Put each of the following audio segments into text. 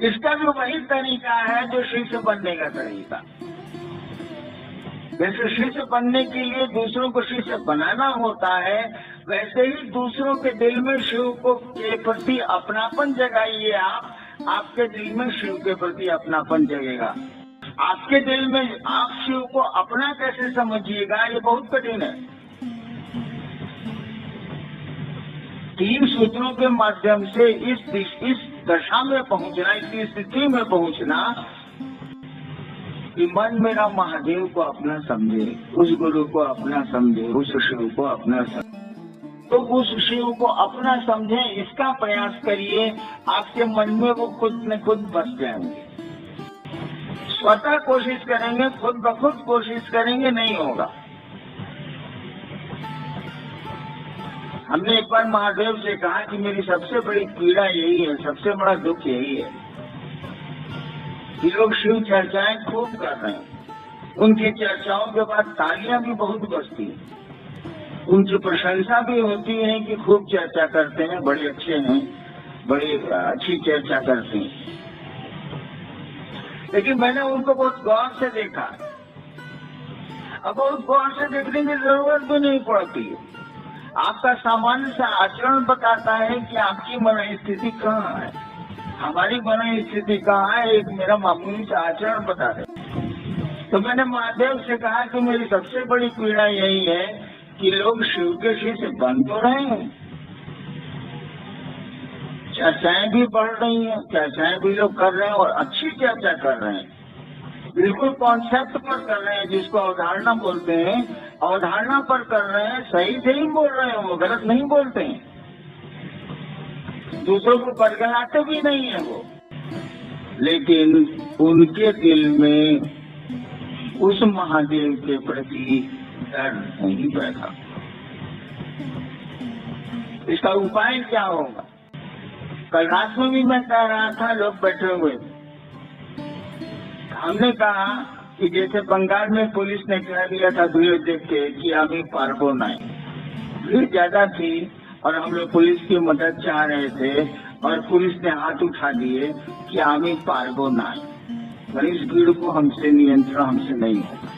इसका भी वही तरीका है जो शिष्य बनने का तरीका। जैसे शिष्य बनने के लिए दूसरों को शिष्य बनाना होता है, वैसे ही दूसरों के दिल में शिव को के प्रति अपनापन जगाइए। आपके दिल में शिव के प्रति अपनापन जगेगा। आपके दिल में आप शिव को अपना कैसे समझिएगा, ये बहुत कठिन है। 3 सूत्रों के माध्यम से इस दशा में पहुंचना, इस स्थिति में पहुंचना कि मन मेरा महादेव को अपना समझे, उस गुरु को अपना समझे, उस शिव को अपना समझे। तो उस शिव को अपना समझे, इसका प्रयास करिए। आपके मन में वो खुद न खुद बस जाएंगे। स्वतः कोशिश करेंगे, खुद ब खुद कोशिश करेंगे, नहीं होगा। हमने एक बार महादेव से कहा कि मेरी सबसे बड़ी पीड़ा यही है, सबसे बड़ा दुख यही है कि लोग शिव चर्चाएं खूब कर रहे हैं। उनकी चर्चाओं के बाद तालियां भी बहुत बजती हैं, उनकी प्रशंसा भी होती है कि खूब चर्चा करते हैं, बड़े अच्छे हैं, बड़ी अच्छी चर्चा करते हैं। लेकिन मैंने उनको बहुत गौर से देखा। अब बहुत गौर से देखने की जरूरत भी नहीं पड़ती है। आपका सामान्य सा आचरण बताता है कि आपकी मन स्थिति कहाँ है, हमारी मन स्थिति कहाँ है। एक मेरा मामूली सा आचरण बता दे। तो मैंने महादेव से कहा कि मेरी सबसे बड़ी पीड़ा यही है कि लोग शिव के शिष्य बन तो रहे हैं, चर्चाएं भी बढ़ रही हैं, चर्चाएं भी लोग कर रहे हैं और अच्छी चर्चा कर रहे हैं, बिल्कुल कॉन्सेप्ट पर कर रहे हैं, जिसको अवधारणा बोलते हैं। अवधारणा पर कर रहे हैं, सही से ही बोल रहे हैं, वो गलत नहीं बोलते हैं, दूसरों को बरगलाते भी नहीं है वो। लेकिन उनके दिल में उस महादेव के प्रति डर नहीं बैठा। इसका उपाय क्या होगा? कल रात में भी मैं कह रहा था, लोग बैठे हुए, हमने कहा कि जैसे बंगाल में पुलिस ने कह दिया था भीड़ देख के कि अभी पार्को नहीं, भीड़ ज्यादा थी और हम लोग पुलिस की मदद चाह रहे थे और पुलिस ने हाथ उठा दिए कि आमी पार्को नहीं, पर इस भीड़ को हमसे नियंत्रण हमसे नहीं होगा।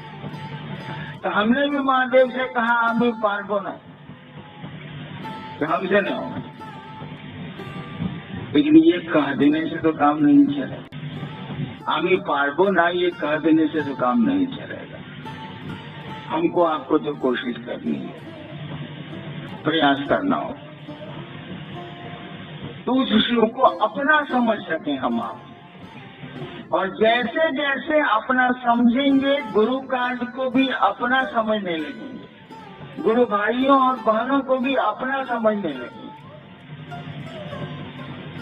तो हमने भी महादेव से कहा आमी पार्को नहीं, तो हमसे नहीं होगा। लेकिन ये कह देने से तो काम नहीं चलेगा। आमी पार्को ना, ये कह देने से तो काम नहीं चलेगा। हमको आपको तो कोशिश करनी है, प्रयास करना हो तो उस शिव को अपना समझ सके हम आप। और जैसे जैसे अपना समझेंगे, गुरु कांड को भी अपना समझने लगेंगे, गुरु भाइयों और बहनों को भी अपना समझने लगेंगे।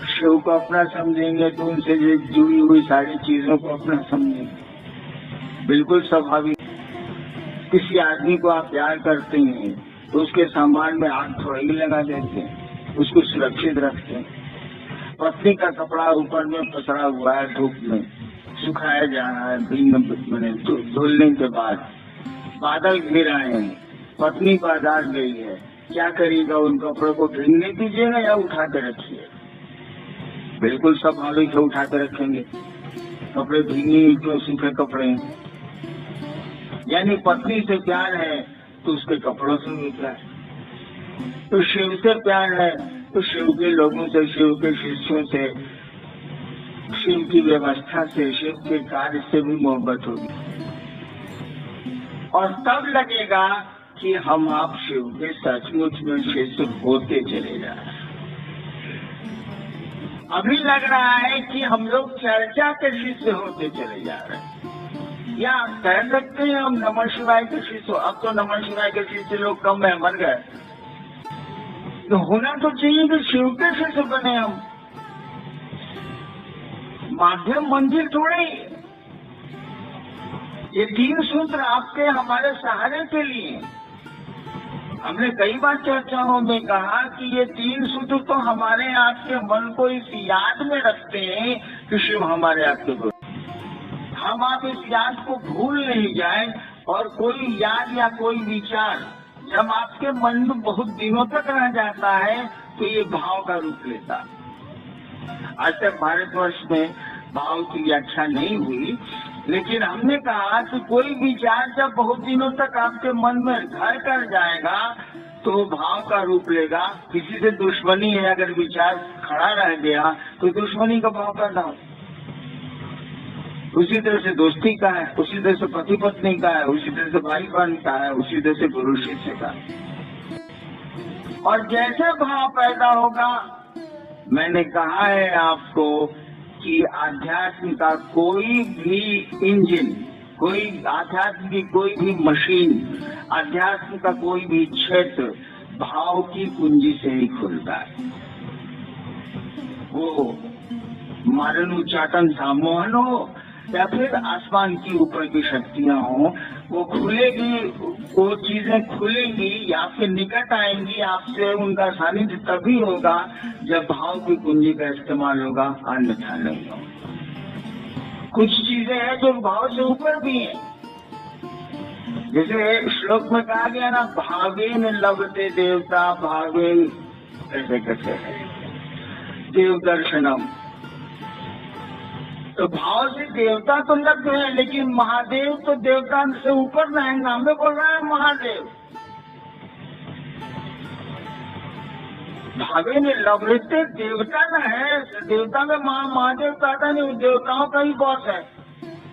शिव को अपना समझेंगे तो उनसे जुड़ी हुई सारी चीजों को अपना समझेंगे। बिल्कुल स्वाभाविक। किसी आदमी को आप प्यार करते हैं तो उसके सामान में आग थोड़ा ही लगा देते हैं, उसको सुरक्षित रखते हैं। पत्नी का कपड़ा ऊपर में पसरा हुआ है, धूप में सुखाया जा रहा है, धुलने के बाद बादल घिर आए हैं, पत्नी बाजार गई है, क्या करेगा? उन कपड़ों को भीगने दीजिएगा या उठा के रखिए? बिल्कुल स्वाभाविक है, उठा के रखेंगे। कपड़े भीगे तो सूखे कपड़े हैं। यानी पत्नी से प्यार है तो उसके कपड़ों से भी प्यार है। तो शिव से प्यार है तो शिव के लोगों से, शिव के शिष्यों से, शिव की व्यवस्था से, शिव के कार्य से भी मोहब्बत होगी। और तब लगेगा कि हम आप शिव के सचमुच में शिष्य होते चले जा रहे हैं। अभी लग रहा है कि हम लोग चर्चा के शिष्य होते चले जा रहे हैं, या कह सकते हैं हम नमः शिवाय के शिष्य। अब तो नमः शिवाय के शिष्य लोग कम है, मर गए। तो होना तो चाहिए कि शिव के शिष्य बने हम। माध्यम मंजिल थोड़े, ये 3 सूत्र आपके हमारे सहारे के लिए। हमने कई बार चर्चाओं में कहा कि ये 3 सूत्र तो हमारे आपके मन को इस याद में रखते हैं कि शिव हमारे आपके गुरु। हम आप इस याद को भूल नहीं जाएं, और कोई याद या कोई विचार जब आपके मन में बहुत दिनों तक रह जाता है तो ये भाव का रूप लेता है। आज तक भारतवर्ष में भाव की व्याख्या नहीं हुई, लेकिन हमने कहा कि कोई विचार जब बहुत दिनों तक आपके मन में घर कर जाएगा तो भाव का रूप लेगा। किसी से दुश्मनी है, अगर विचार खड़ा रह गया तो दुश्मनी का भाव पैदा हो। उसी तरह से दोस्ती का है, उसी तरह से पति पत्नी का है, उसी तरह से भाई बहन का है, उसी तरह से गुरु शिष्य का। और जैसे भाव पैदा होगा, मैंने कहा है आपको कि आध्यात्म का कोई भी इंजन, कोई आध्यात्म की कोई भी मशीन, आध्यात्म का कोई भी क्षेत्र भाव की कुंजी से ही खुलता है। वो मारन उच्चाटन सम्मोहन हो या फिर आसमान की ऊपर की शक्तियां हो, वो खुलेगी, वो चीजें खुलेंगी या आपके निकट आएंगी, आपसे उनका सानिध्य तभी होगा जब भाव की कुंजी का इस्तेमाल होगा, अन्यथा नहीं होगा। कुछ चीजें हैं जो भाव से ऊपर भी हैं, जैसे श्लोक में कहा गया ना, भावेन लभते देवता भावेन, कैसे कैसे है देव दर्शनम। तो भाव से देवता तो लग गए, लेकिन महादेव तो देवता से ऊपर नहीं, नाम में बोल रहा है महादेव। भावे ने लभते देवता न है, देवता में महादेव कहता नहीं, देवताओं का ही बॉस है,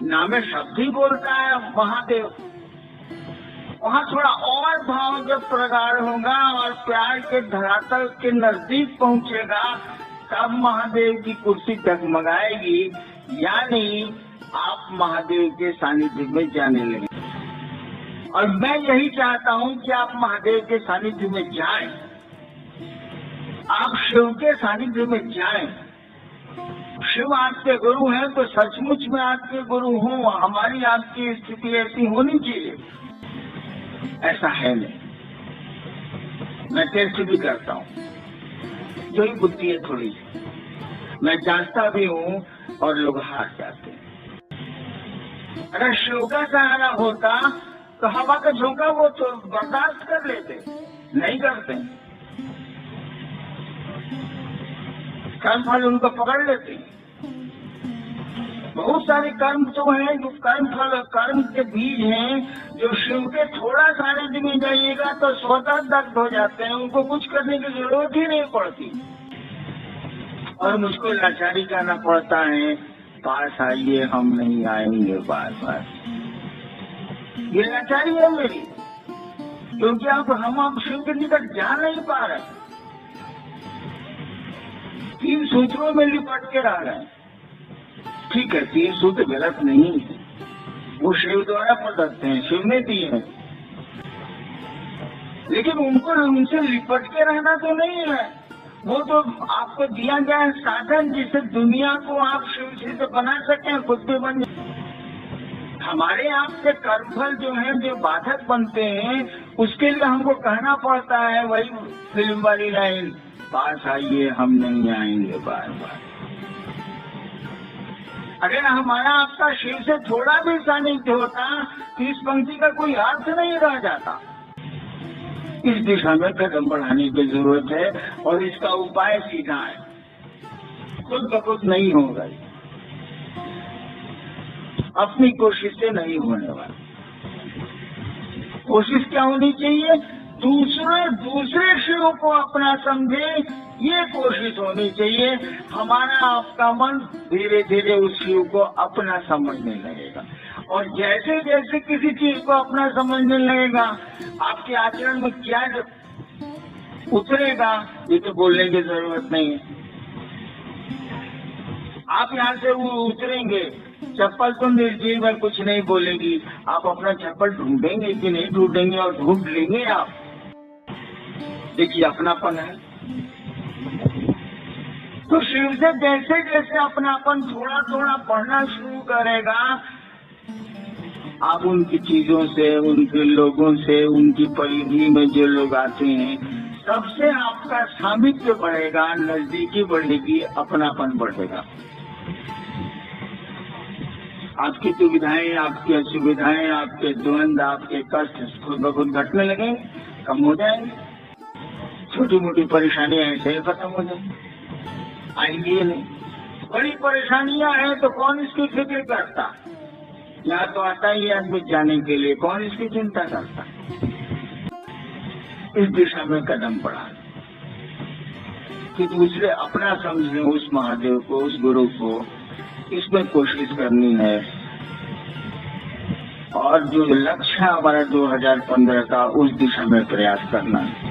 नाम में शब्द ही बोलता है महादेव। वहाँ थोड़ा और भाव जब प्रगाढ़ होगा और प्यार के धरातल के नजदीक पहुँचेगा, तब महादेव की कुर्सी डगमगाएगी, यानी आप महादेव के सानिध्य में जाने लगे। और मैं यही चाहता हूँ कि आप महादेव के सानिध्य में जाएं, आप शिव के सानिध्य में जाएं। शिव आपके गुरु हैं तो सचमुच में आपके गुरु हों, हमारी आपकी स्थिति ऐसी होनी चाहिए। ऐसा है नहीं, मैं टेस्ट भी करता हूँ, जो ही बुद्धि है थोड़ी सी, मैं जानता भी हूँ और लोग हार जाते हैं। अगर शिव का सहारा होता तो हवा का झोंका वो तो बर्दाश्त कर लेते, नहीं करते, कर्म फल उनको पकड़ लेते। बहुत सारे कर्म तो हैं जो कर्म फल, कर्म के बीज हैं जो शिव के थोड़ा सानिध्य में जाइएगा तो स्वतः दग्ध हो जाते हैं, उनको कुछ करने की जरूरत ही नहीं पड़ती। और मुझको लाचारी करना पड़ता है, पास आइए हम नहीं आएंगे बार बार। ये लाचारी है मेरी, क्योंकि हम शिव के निकट जा नहीं पा रहे, तीन सूत्रों में लिपट के रह रहे हैं। ठीक है, तीन सूत्र गलत नहीं, वो शिव द्वारा प्रदत्त हैं, शिव ने दिए हैं, लेकिन उनको उनसे लिपट के रहना तो नहीं है। वो तो आपको दिया गया है साधन, जिससे दुनिया को आप शिव से बना सकें, खुद भी बन। हमारे आपके कर्मफल जो हैं, जो बाधक बनते हैं, उसके लिए हमको कहना पड़ता है वही फिल्म वाली लाइन, पास आइए हम नहीं आएंगे बार बार। अगर हमारा आपका शिव से थोड़ा भी सानिध्य होता तो इस पंक्ति का कोई अर्थ नहीं रह जाता। इस दिशा में कदम बढ़ाने की जरूरत है और इसका उपाय सीधा है, खुद ब खुद नहीं होगा, अपनी कोशिश से नहीं होने वाला। कोशिश क्या होनी चाहिए? दूसरे शिव को अपना समझे, ये कोशिश होनी चाहिए। हमारा आपका मन धीरे धीरे उस शिव को अपना समझने लगेगा, और जैसे जैसे किसी चीज को अपना समझने लगेगा, आपके आचरण में क्या उतरेगा ये तो बोलने की जरूरत नहीं है। आप यहाँ से उतरेंगे, चप्पल तो निर्जीव में कुछ नहीं बोलेगी, आप अपना चप्पल ढूंढेंगे कि नहीं ढूंढेंगे, और ढूंढ लेंगे आप। देखिए अपनापन है। तो शिव से जैसे जैसे अपनापन थोड़ा थोड़ा बढ़ना शुरू करेगा, आप उनकी चीजों से, उनके लोगों से, उनकी परिधि में जो लोग आते हैं, सबसे आपका सामिप्य बढ़ेगा, नजदीकी बढ़ेगी, अपनापन बढ़ेगा। आपकी दुविधाएं, आपकी असुविधाएं, आपके द्वंद्व, आपके कष्ट खुद ब खुद घटने लगेंगे, कम हो जाएंगे। छोटी मोटी परेशानियां ऐसे ही खत्म हो जाएंगी, आएंगी ही नहीं। बड़ी परेशानियां हैं तो कौन इसकी फिक्र करता? यहाँ तो आता ही है आदमी जाने के लिए, कौन इसकी चिंता करता? इस दिशा में कदम बढ़ा कि दूसरे अपना समझें उस महादेव को, उस गुरु को, इसमें कोशिश करनी है। और जो लक्ष्य हमारा 2015 का, उस दिशा में प्रयास करना है।